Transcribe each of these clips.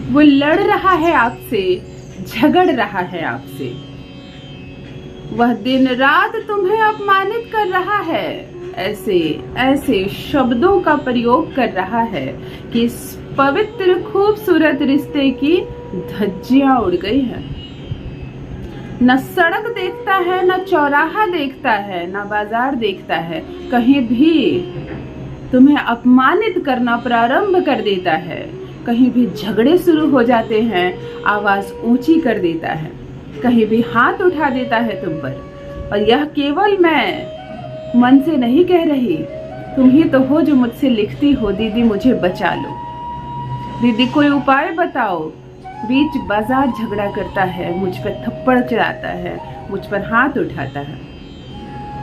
वो लड़ रहा है आपसे, झगड़ रहा है आपसे, वह दिन रात तुम्हें अपमानित कर रहा है, ऐसे ऐसे शब्दों का प्रयोग कर रहा है कि इस पवित्र खूबसूरत रिश्ते की धज्जियां उड़ गई हैं। न सड़क देखता है, न चौराहा देखता है, न बाजार देखता है, कहीं भी तुम्हें अपमानित करना प्रारंभ कर देता है। कहीं भी झगड़े शुरू हो जाते हैं, आवाज ऊंची कर देता है, कहीं भी हाथ उठा देता है तुम पर। और यह केवल मैं मन से नहीं कह रही, तुम ही तो हो जो मुझसे लिखती हो, दीदी मुझे बचा लो, दीदी कोई उपाय बताओ। बीच बाजार झगड़ा करता है, मुझ पर थप्पड़ चढ़ाता है, मुझ पर हाथ उठाता है,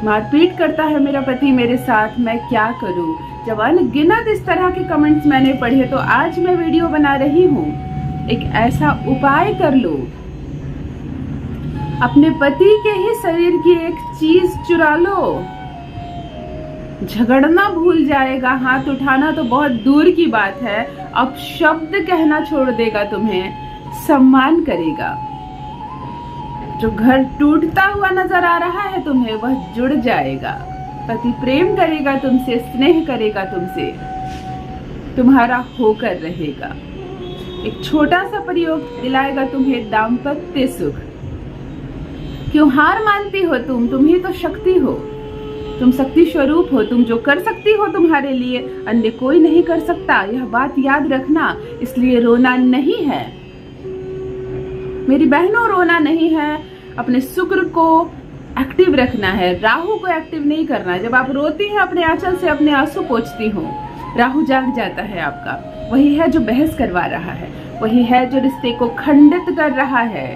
मारपीट करता है मेरा पति मेरे साथ, मैं क्या करूं। जब अनगिनत इस तरह के कमेंट्स मैंने पढ़े तो आज मैं वीडियो बना रही हूँ। एक ऐसा उपाय कर लो, अपने पति के ही शरीर की एक चीज चुरा लो, झगड़ना भूल जाएगा, हाथ उठाना तो बहुत दूर की बात है, अब शब्द कहना छोड़ देगा, तुम्हें सम्मान करेगा। जो घर टूटता हुआ नजर आ रहा है तुम्हें, वह जुड़ जाएगा। पति प्रेम करेगा तुमसे, स्नेह करेगा तुमसे, तुम्हारा होकर रहेगा। एक छोटा सा प्रयोग दिलाएगा तुम्हें दाम्पत्य सुख। क्यों हार मानती हो तुम ही तो शक्ति हो, तुम शक्ति स्वरूप हो, तुम जो कर सकती हो तुम्हारे लिए अन्य कोई नहीं कर सकता, यह बात याद रखना। इसलिए रोना नहीं है मेरी बहनों, रोना नहीं है, अपने शुक्र को एक्टिव रखना है, राहु को एक्टिव नहीं करना है। जब आप रोती हैं, अपने आंचल से अपने आंसू पोंछती हो, राहु जाग जाता है आपका, वही है जो बहस करवा रहा है, वही है जो रिश्ते को खंडित कर रहा है।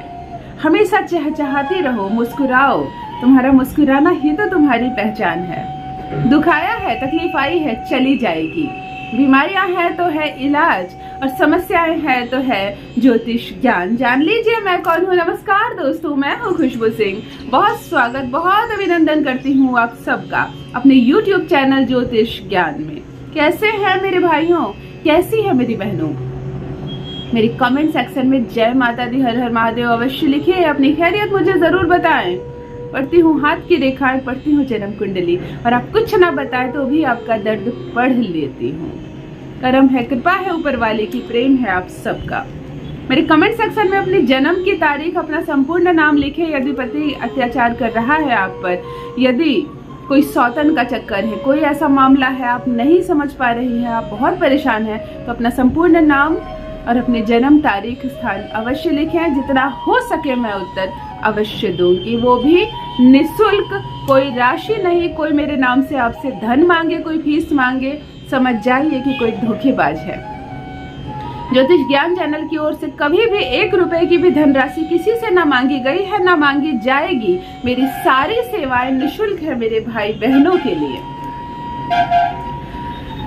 हमेशा चहचहाती रहो, मुस्कुराओ, तुम्हारा मुस्कुराना ही तो तुम्हारी पहचान है। दुख आया है, तकलीफ आई है, चली जाएगी। बीमारियां हैं तो है इलाज, और समस्याएं हैं तो है ज्योतिष ज्ञान। जान लीजिए मैं कौन हूँ। नमस्कार दोस्तों, मैं हूँ खुशबू सिंह। बहुत स्वागत, बहुत अभिनंदन करती हूँ आप सबका अपने YouTube चैनल ज्योतिष ज्ञान में। कैसे हैं मेरे भाइयों, कैसी है मेरी बहनों? मेरी कमेंट सेक्शन में जय माता दी, हर हर महादेव अवश्य लिखिए, अपनी खैरियत मुझे जरूर बताएं। पढ़ती हूँ हाथ की रेखाएं, पढ़ती हूँ जन्म कुंडली, और आप कुछ ना बताए तो भी आपका दर्द पढ़ लेती हूँ। करम है, कृपा है ऊपर वाले की, प्रेम है आप सबका। मेरे कमेंट सेक्शन में अपनी जन्म की तारीख, अपना संपूर्ण नाम लिखे। यदि पति अत्याचार कर रहा है आप पर, यदि कोई सौतन का चक्कर है, कोई ऐसा मामला है आप नहीं समझ पा रही है, आप बहुत परेशान है, तो अपना संपूर्ण नाम और अपने जन्म तारीख स्थान अवश्य लिखें। जितना हो सके मैं उत्तर अवश्य दूंगी, वो भी निःशुल्क, कोई राशि नहीं। कोई मेरे नाम से आपसे धन मांगे, कोई फीस मांगे, समझ जाइए कि कोई धोखेबाज है। ज्योतिष ज्ञान चैनल की ओर से कभी भी 1 रुपए की भी धनराशि किसी से ना मांगी गई है, ना मांगी जाएगी। मेरी सारी सेवाएं निःशुल्क है मेरे भाई बहनों के लिए।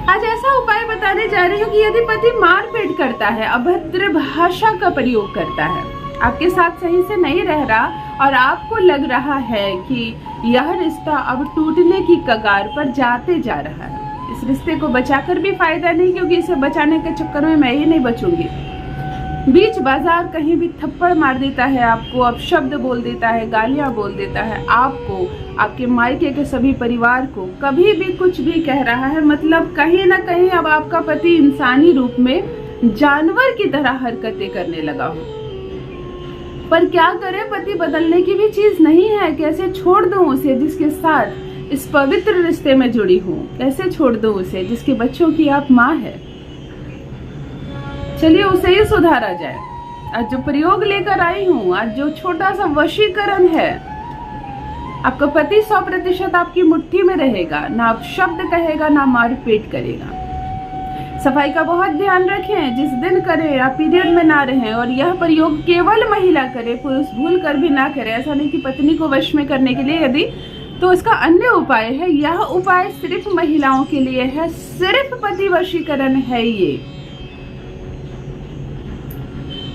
आज ऐसा उपाय बताने जा रही हूँ कि यदि पति मारपीट करता है, अभद्र भाषा का प्रयोग करता है, आपके साथ सही से नहीं रह रहा और आपको लग रहा है कि यह रिश्ता अब टूटने की कगार पर जाते जा रहा है, इस रिश्ते को बचाकर भी फायदा नहीं, क्योंकि इसे बचाने के चक्कर में मैं ही नहीं बचूंगी। बीच बाजार कहीं भी थप्पड़ मार देता है आपको, अपशब्द बोल देता है, गालियां बोल देता है आपको, आपके मायके के सभी परिवार को, कभी भी कुछ भी कह रहा है। मतलब कहीं ना कहीं अब आपका पति इंसानी रूप में जानवर की तरह हरकतें करने लगा हो। पर क्या करे, पति बदलने की भी चीज नहीं है। कैसे छोड़ दूं उसे जिसके साथ इस पवित्र रिश्ते में जुड़ी हूँ? कैसे छोड़ दूं उसे जिसके बच्चों की आप माँ है? चलिए उसे ही सुधारा जाए। आज जो प्रयोग लेकर आई हूँ, आज जो छोटा सा वशीकरण है, आपका पति 100% आपकी मुट्ठी में रहेगा, ना आप शब्द कहेगा, ना मारपीट करेगा। सफाई का बहुत ध्यान रखें, जिस दिन करें आप पीरियड में ना रहें, और यह प्रयोग केवल महिला करे, पुरुष भूल कर भी ना करे। ऐसा नहीं कि पत्नी को वश में करने के लिए, यदि तो इसका अन्य उपाय है। यह उपाय सिर्फ महिलाओं के लिए है, सिर्फ पति वशीकरण है ये।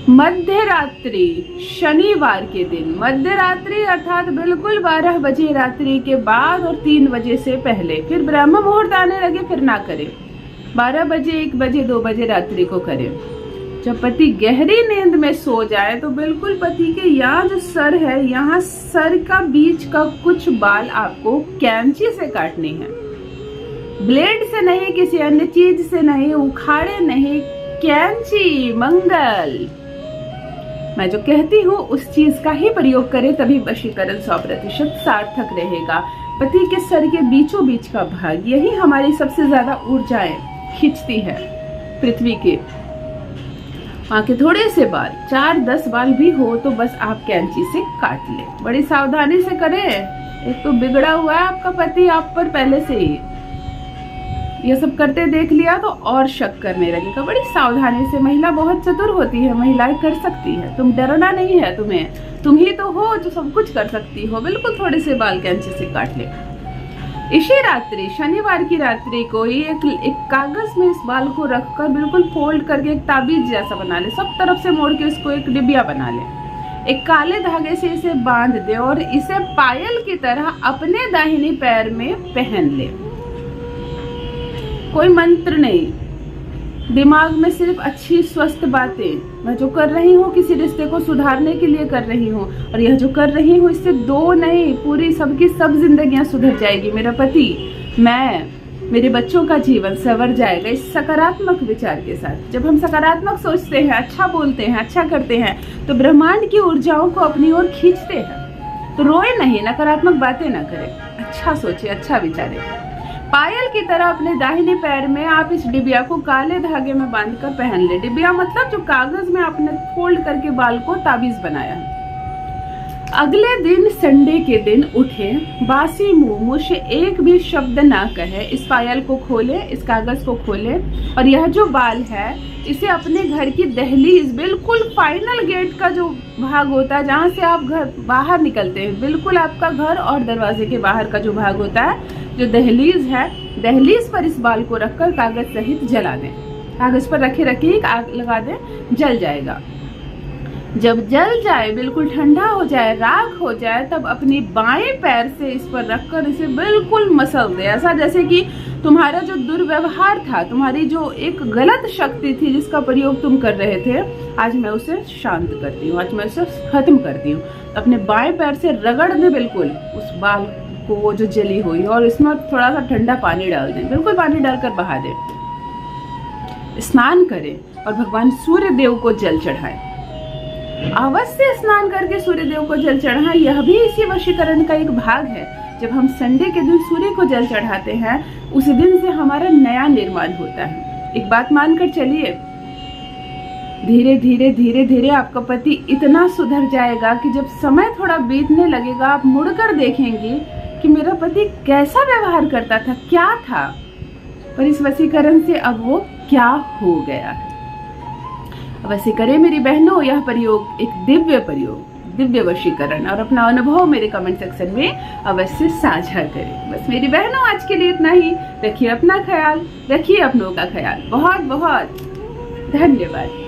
मध्य रात्रि शनिवार के दिन, मध्य रात्रि अर्थात बिल्कुल 12 बजे रात्रि के बाद और 3 बजे से पहले, फिर ब्रह्म मुहूर्त आने लगे फिर ना करें। 12 बजे, 1 बजे, 2 बजे रात्रि को करें। जब पति गहरी नींद में सो जाए तो बिल्कुल पति के यहाँ जो सर है, यहाँ सर का बीच का कुछ बाल आपको कैंची से काटनी है, ब्लेड से नहीं, किसी अन्य चीज से नहीं, उखाड़े नहीं, कैंची। मंगल, मैं जो कहती हूँ उस चीज का ही प्रयोग करें, तभी वशीकरण 100% सार्थक रहेगा। पति के सर के बीचों बीच का भाग, यही हमारी सबसे ज्यादा ऊर्जाएं खींचती है पृथ्वी के। वहां के थोड़े से बाल, 4-10 बाल भी हो तो बस आप कैंची से काट ले। बड़ी सावधानी से करें, एक तो बिगड़ा हुआ है आपका पति आप पर पहले से ही, ये सब करते देख लिया तो और शक करने लगेगा। बड़ी सावधानी से, महिला बहुत चतुर होती है, महिलाएं कर सकती है, तुम डरना नहीं है तुम्हें, तुम ही तो हो जो सब कुछ कर सकती हो। बिल्कुल थोड़े से बाल कैंची से काट ले। इसी रात्रि, शनिवार की रात्रि को एक कागज में इस बाल को रखकर बिल्कुल फोल्ड करके एक ताबीज जैसा बना ले, सब तरफ से मोड़ के इसको एक डिबिया बना ले। एक काले धागे से इसे बांध दे और इसे पायल की तरह अपने दाहिने पैर में पहन ले। कोई मंत्र नहीं, दिमाग में सिर्फ अच्छी स्वस्थ बातें। मैं जो कर रही हूँ किसी रिश्ते को सुधारने के लिए कर रही हूँ, और यह जो कर रही हूँ इससे 2 नहीं, पूरी सबकी सब जिंदगियां सुधर जाएगी। मेरा पति, मैं, मेरे बच्चों का जीवन संवर जाएगा इस सकारात्मक विचार के साथ। जब हम सकारात्मक सोचते हैं, अच्छा बोलते हैं, अच्छा करते हैं, तो ब्रह्मांड की ऊर्जाओं को अपनी ओर खींचते हैं। तो रोए नहीं, नकारात्मक बातें ना करें, अच्छा सोचे, अच्छा विचारे। पायल की तरह अपने दाहिने पैर में आप इस डिबिया को काले धागे में बांधकर पहन ले। डिबिया मतलब जो कागज में आपने फोल्ड करके बाल को ताबीज बनाया। अगले दिन संडे के दिन उठे, बासी मुंह से एक भी शब्द ना कहे, इस पायल को खोले, इस कागज को खोले, और यह जो बाल है इसे अपने घर की दहलीज, बिल्कुल फाइनल गेट का जो भाग होता है जहाँ से आप घर बाहर निकलते हैं, बिल्कुल आपका घर और दरवाजे के बाहर का जो भाग होता है, जो दहलीज है, दहलीज पर इस बाल को रखकर कागज सहित जला दें। कागज पर रखे रखे आग लगा दें, जल जाएगा। जब जल जाए, बिल्कुल ठंडा हो जाए, राख हो जाए, तब अपनी बाएं पैर से इस पर रखकर इसे बिल्कुल मसल दे, ऐसा जैसे कि तुम्हारा जो दुर्व्यवहार था, तुम्हारी जो एक गलत शक्ति थी जिसका प्रयोग तुम कर रहे थे, आज मैं उसे शांत करती हूँ, आज मैं उसे खत्म करती हूँ। अपने बाएं पैर से रगड़ दे बिल्कुल उस बाल को, वो जो जली हुई, और इसमें थोड़ा सा ठंडा पानी डाल दें, बिल्कुल पानी डालकर बहा दें। स्नान करें और भगवान सूर्य देव को जल चढ़ाएं। अवश्य स्नान करके सूर्य देव को जल चढ़ाएं, यह भी इसी वशीकरण का एक भाग है। जब हम संडे के दिन सूर्य को जल चढ़ाते हैं, उस दिन से हमारा नया निर्माण होता है। एक बात मानकर चलिए, धीरे धीरे धीरे धीरे आपका पति इतना सुधर जाएगा कि जब समय थोड़ा बीतने लगेगा, आप मुड़कर देखेंगे कि मेरा पति कैसा व्यवहार करता था, क्या था, पर इस वशीकरण से अब वो क्या हो गया है। अवश्य करें मेरी बहनों यह प्रयोग, एक दिव्य प्रयोग, दिव्य वशीकरण, और अपना अनुभव मेरे कमेंट सेक्शन में अवश्य साझा करें। बस मेरी बहनों आज के लिए इतना ही। रखिए अपना ख्याल, रखिए अपनों का ख्याल। बहुत बहुत धन्यवाद।